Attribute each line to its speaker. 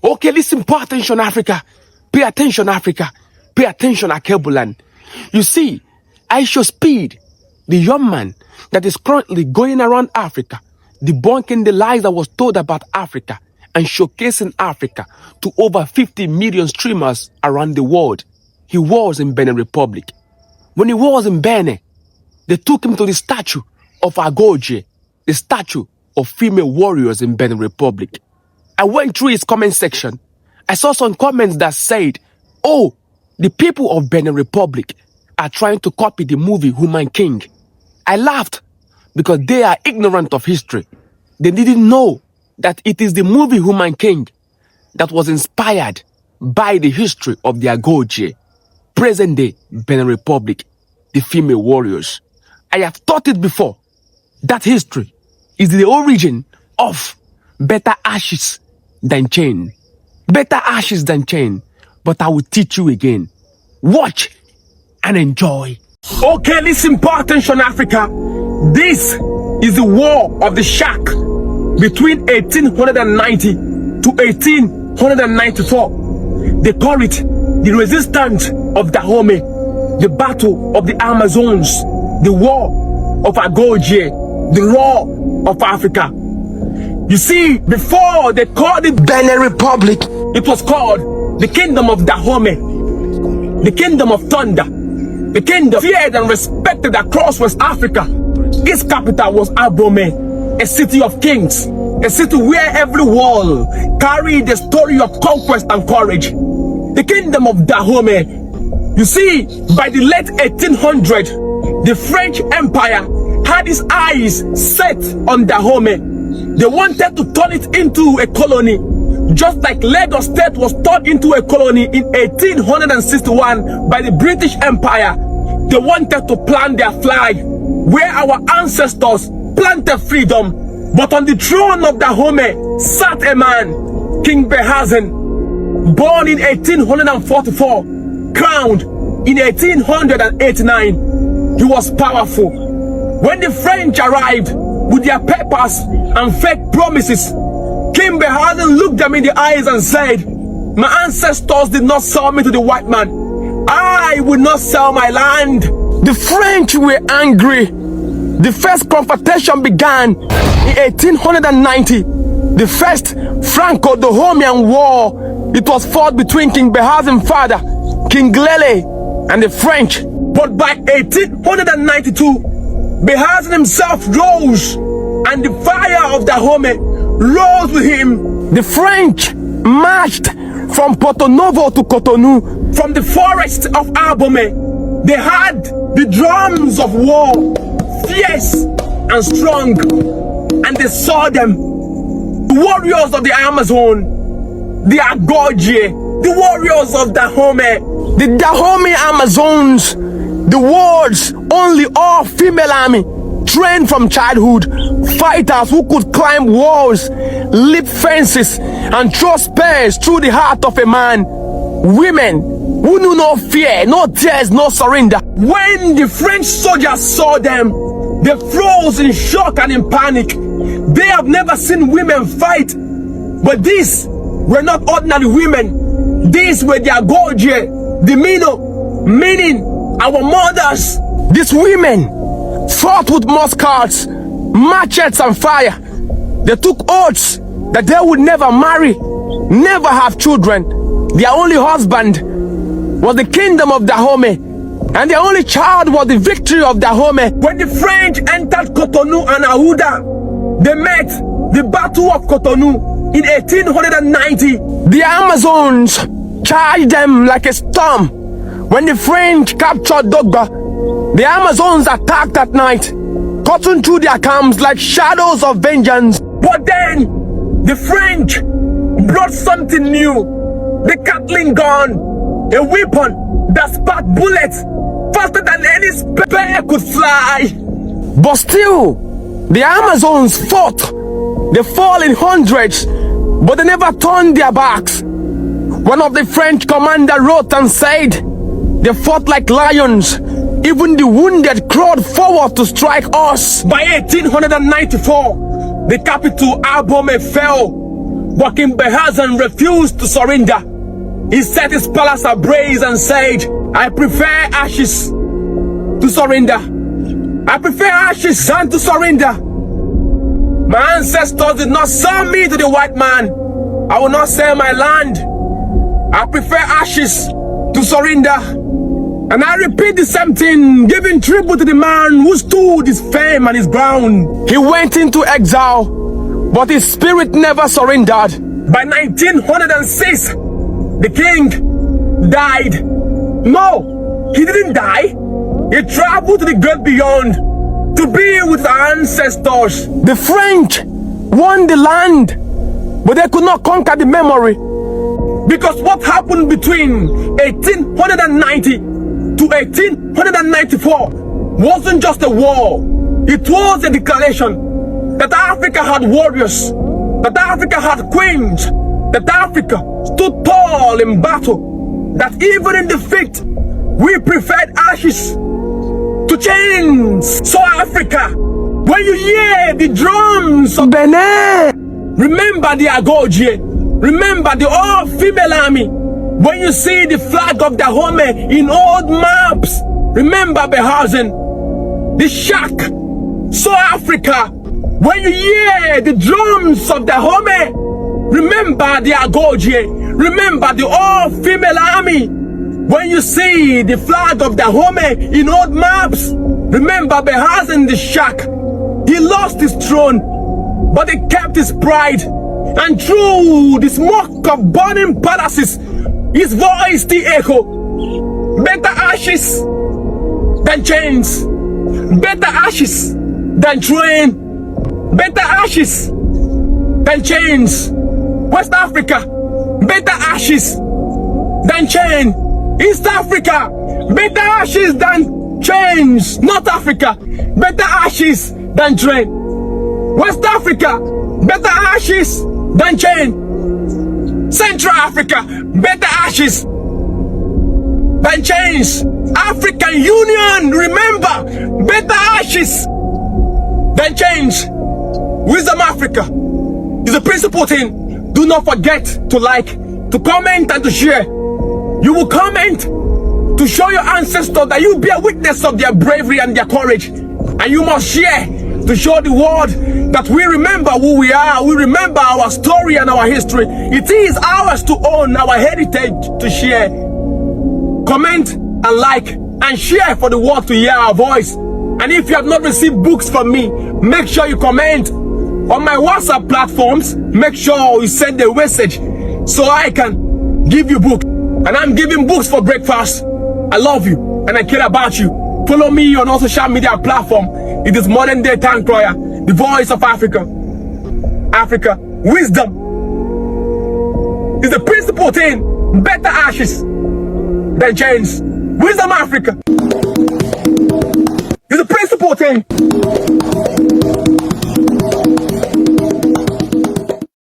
Speaker 1: Okay, listen, pay attention, Africa. Pay attention, Africa. Pay attention, Akebulan. You see, I show speed, the young man that is currently going around Africa, debunking the lies that was told about Africa and showcasing Africa to over 50 million streamers around the world. He was in Benin Republic. When he was in Benin, they took him to the statue of Agojie, the statue of female warriors in Benin Republic. I went through his comment section. I saw some comments that said, oh, the people of Benin Republic are trying to copy the movie Human King. I laughed because they are ignorant of history. They didn't know that it is the movie Human King that was inspired by the history of the Agojie, present-day Benin Republic, the female warriors. I have taught it before. That history is the origin of better ashes than chain. Better ashes than chain. But I will teach you again. Watch and enjoy. Okay, listen, pay attention, Africa. This is the war of the shark between 1890 to 1894. They call it the resistance of Dahomey, the battle of the Amazons, the war of Agojie, the war of Africa. You see, before they called it Benin Republic, it was called the Kingdom of Dahomey, the Kingdom of Thunder, the kingdom feared and respected across West Africa. Its capital was Dahomey, a city of kings, a city where every wall carried the story of conquest and courage. The Kingdom of Dahomey. You see, by the late 1800s, the French Empire had its eyes set on Dahomey. They wanted to turn it into a colony, just like Lagos State was turned into a colony in 1861 by the British Empire. They wanted to plant their flag where our ancestors planted freedom. But on the throne of Dahomey sat a man, King Behanzin, born in 1844, crowned in 1889. He was powerful. When the French arrived with their papers and fake promises, King Behanzin looked them in the eyes and said, my ancestors did not sell me to the white man. I will not sell my land. The French were angry. The first confrontation began in 1890. The first Franco-Dahomean war. It was fought between King Behanzin's father, King Lele, and the French. But by 1892, Behanzin himself rose, and the fire of Dahomey rose with him. The French marched from Porto Novo to Cotonou, from the forest of Dahomey. They had the drums of war, fierce and strong, and they saw them, the warriors of the Amazon, the Agojie, the warriors of Dahomey, the Dahomey Amazons, the world's only all-female army, trained from childhood, fighters who could climb walls, leap fences, and throw spears through the heart of a man. Women who knew no fear, no tears, no surrender. When the French soldiers saw them, they froze in shock and in panic. They have never seen women fight. But these were not ordinary women. These were the Agojie, the Mino, meaning our mothers. These women fought with muskets, machetes, and fire. They took oaths that they would never marry, never have children. Their only husband was the Kingdom of Dahomey, and their only child was the victory of Dahomey. When the French entered Cotonou and Aouda, they met the Battle of Cotonou in 1890. The Amazons charged them like a storm. When the French captured Dogba, the Amazons attacked at night, cutting through their camps like shadows of vengeance. But then, the French brought something new, the Gatling gun, a weapon that spat bullets faster than any spear could fly. But still, the Amazons fought. They fought in hundreds, but they never turned their backs. One of the French commanders wrote and said, they fought like lions. Even the wounded crawled forward to strike us. By 1894, the capital Dahomey fell. But King Behanzin refused to surrender. He set his palace ablaze and said, I prefer ashes to surrender. I prefer ashes than to surrender. My ancestors did not sell me to the white man. I will not sell my land. I prefer ashes to surrender. And I repeat the same thing, giving tribute to the man who stood his fame and his ground. He went into exile, but his spirit never surrendered. By 1906, the king died. No, he didn't die. He traveled to the great beyond to be with our ancestors. The French won the land, but they could not conquer the memory. Because what happened between 1890 to 1894 wasn't just a war. It was a declaration that Africa had warriors, that Africa had queens, that Africa stood tall in battle, that even in defeat, we preferred ashes to chains. So Africa, when you hear the drums of Benin, remember the Agojie, remember the all-female army. When you see the flag of Dahomey in old maps, remember Behanzin, the shack. So Africa, when you hear the drums of Dahomey, remember the Agojie, remember the all-female army. When you see the flag of Dahomey in old maps, remember Behanzin, the shack. He lost his throne, but he kept his pride. And through the smoke of burning palaces, his voice still echo. Better ashes than chains. Better ashes than train. Better ashes than chains. West Africa, better ashes than chain. East Africa, better ashes than chains. North Africa, better ashes than train. West Africa, better ashes than chain. Central Africa, better ashes than chains. African Union, remember, better ashes than chains. Wisdom Africa is a principal thing. Do not forget to like, to comment, and to share. You will comment to show your ancestors that you bear witness of their bravery and their courage. And you must share to show the world that we remember who we are. We remember our story and our history. It is ours to own, our heritage to share. Comment and like and share for the world to hear our voice. And if you have not received books from me, make sure you comment on my WhatsApp platforms. Make sure you send a message so I can give you books. And I'm giving books for breakfast. I love you and I care about you. Follow me on all social media platform. It is Modern Day Tank Royer, the voice of Africa. Africa, wisdom is the principal thing. Better ashes than chains. Wisdom Africa is the principal thing.